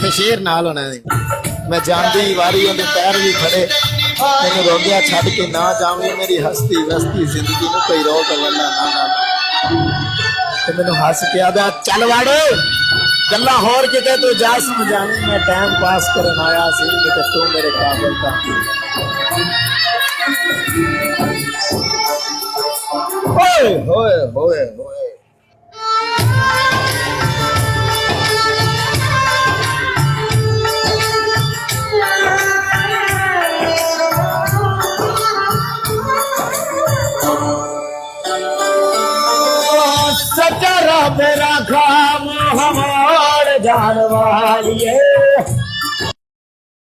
ਤੇ ਸ਼ੇਰ ਨਾਲ ਹੋਣਾ ਨਹੀਂ। मैं जानती वारी उनके पैर भी खड़े मैंने रोंदिया छड़ के ना जावी मेरी हस्ती वस्ती जिंदगी में कोई रोक वल्ला ना ना ते मैनू हस के आदा चल वाड़े गल्ला होर किते तू जा समझानी मैं टाइम पास करन आया सी ते तू मेरे काबिल था ओए होए होए होए मेरा खाम हमार जान वालिए